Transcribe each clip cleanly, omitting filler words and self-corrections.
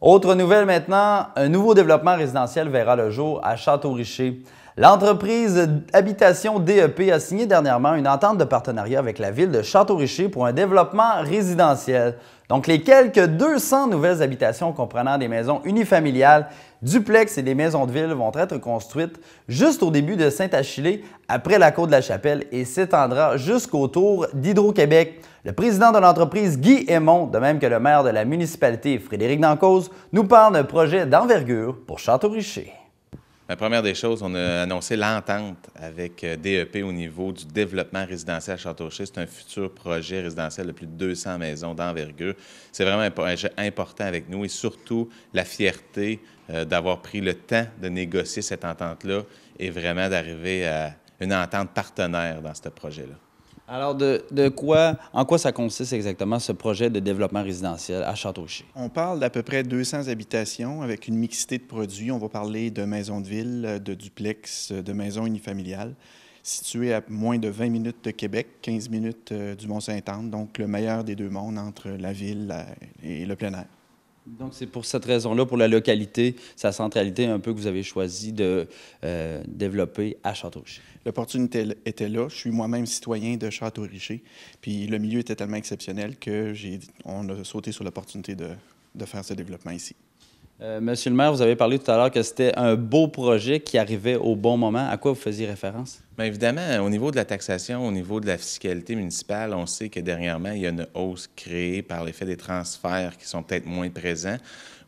Autre nouvelle maintenant, un nouveau développement résidentiel verra le jour à Château-Richer. L'entreprise Habitation DEP a signé dernièrement une entente de partenariat avec la ville de Château-Richer pour un développement résidentiel. Donc, les quelques 200 nouvelles habitations comprenant des maisons unifamiliales, duplex et des maisons de ville vont être construites juste au début de Saint-Achillée, après la Côte de la Chapelle et s'étendra jusqu'au tour d'Hydro-Québec. Le président de l'entreprise, Guy Aymon, de même que le maire de la municipalité, Frédéric Dancause, nous parle d'un projet d'envergure pour Château-Richer. La première des choses, on a annoncé l'entente avec DEP au niveau du développement résidentiel à Château-Richer. C'est un futur projet résidentiel de plus de 200 maisons d'envergure. C'est vraiment un projet important avec nous et surtout la fierté d'avoir pris le temps de négocier cette entente-là et vraiment d'arriver à une entente partenaire dans ce projet-là. Alors, en quoi ça consiste exactement ce projet de développement résidentiel à Château-Richer? On parle d'à peu près 200 habitations avec une mixité de produits. On va parler de maisons de ville, de duplex, de maisons unifamiliales, situées à moins de 20 minutes de Québec, 15 minutes du Mont-Sainte-Anne, donc le meilleur des deux mondes entre la ville et le plein air. Donc, c'est pour cette raison-là, pour la localité, sa centralité un peu que vous avez choisi de développer à Château-Richer. L'opportunité était là. Je suis moi-même citoyen de Château-Richer. Puis le milieu était tellement exceptionnel qu'on a sauté sur l'opportunité de faire ce développement ici. Monsieur le maire, vous avez parlé tout à l'heure que c'était un beau projet qui arrivait au bon moment. À quoi vous faisiez référence? Bien évidemment, au niveau de la taxation, au niveau de la fiscalité municipale, on sait que dernièrement, il y a une hausse créée par l'effet des transferts qui sont peut-être moins présents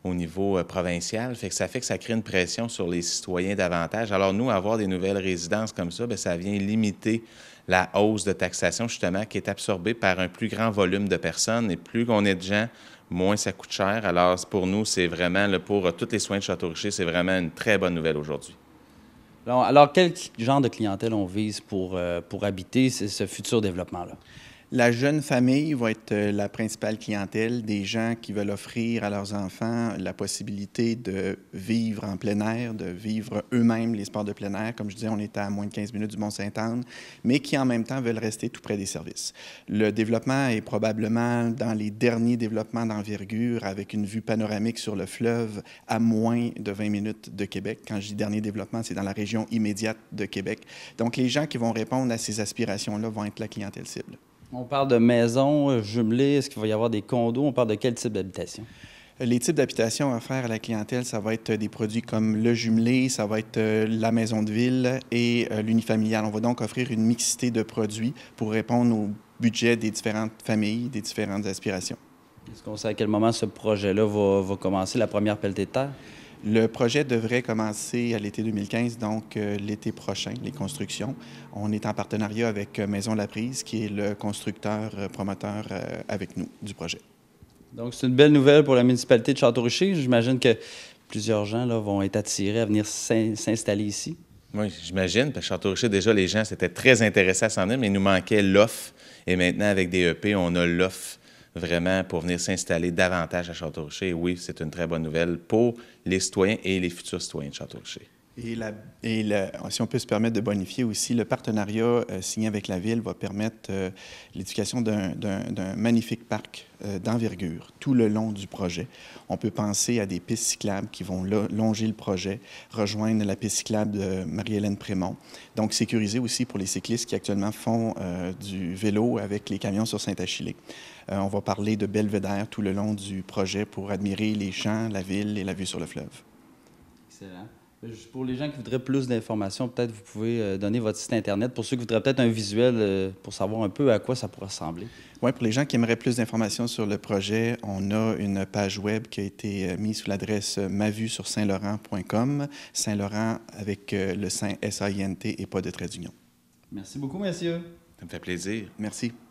au niveau provincial. Ça fait que ça crée une pression sur les citoyens davantage. Alors nous, avoir des nouvelles résidences comme ça, bien, ça vient limiter la hausse de taxation, justement, qui est absorbée par un plus grand volume de personnes. Et plus on est de gens, moins ça coûte cher. Alors pour nous, c'est vraiment, pour tous les soins de Château-Richer, c'est vraiment une très bonne nouvelle aujourd'hui. Alors, quel genre de clientèle on vise pour habiter ce futur développement-là? La jeune famille va être la principale clientèle, des gens qui veulent offrir à leurs enfants la possibilité de vivre en plein air, de vivre eux-mêmes les sports de plein air. Comme je disais, on est à moins de 15 minutes du Mont-Sainte-Anne, mais qui en même temps veulent rester tout près des services. Le développement est probablement dans les derniers développements d'envergure avec une vue panoramique sur le fleuve à moins de 20 minutes de Québec. Quand je dis dernier développement, c'est dans la région immédiate de Québec. Donc, les gens qui vont répondre à ces aspirations-là vont être la clientèle cible. On parle de maisons jumelées. Est-ce qu'il va y avoir des condos? On parle de quel type d'habitation? Les types d'habitations offerts à la clientèle, ça va être des produits comme le jumelé, ça va être la maison de ville et l'unifamilial. On va donc offrir une mixité de produits pour répondre au budget des différentes familles, des différentes aspirations. Est-ce qu'on sait à quel moment ce projet-là va commencer, la première pelletée de terre? Le projet devrait commencer à l'été 2015, donc l'été prochain, les constructions. On est en partenariat avec Maison La Prise, qui est le constructeur promoteur avec nous du projet. Donc, c'est une belle nouvelle pour la municipalité de Château-Richer. J'imagine que plusieurs gens là, vont être attirés à venir s'installer ici. Oui, j'imagine, parce que Château-Richer, déjà, les gens s'étaient très intéressés à s'en venir, mais il nous manquait l'offre. Et maintenant, avec DEP, on a l'offre vraiment pour venir s'installer davantage à Château-Richer. Oui, c'est une très bonne nouvelle pour les citoyens et les futurs citoyens de Château-Richer. Si on peut se permettre de bonifier aussi, le partenariat signé avec la Ville va permettre l'éducation d'un magnifique parc d'envergure tout le long du projet. On peut penser à des pistes cyclables qui vont longer le projet, rejoindre la piste cyclable de Marie-Hélène Prémont. Donc, sécuriser aussi pour les cyclistes qui actuellement font du vélo avec les camions sur Saint-Achillée. On va parler de belvédère tout le long du projet pour admirer les champs, la ville et la vue sur le fleuve. Excellent. Pour les gens qui voudraient plus d'informations, peut-être vous pouvez donner votre site Internet. Pour ceux qui voudraient peut-être un visuel pour savoir un peu à quoi ça pourrait ressembler. Oui, pour les gens qui aimeraient plus d'informations sur le projet, on a une page web qui a été mise sous l'adresse mavuesursaintlaurent.com. Saint-Laurent avec le Saint S-A-I-N-T et pas de trait d'union. Merci beaucoup, messieurs. Ça me fait plaisir. Merci.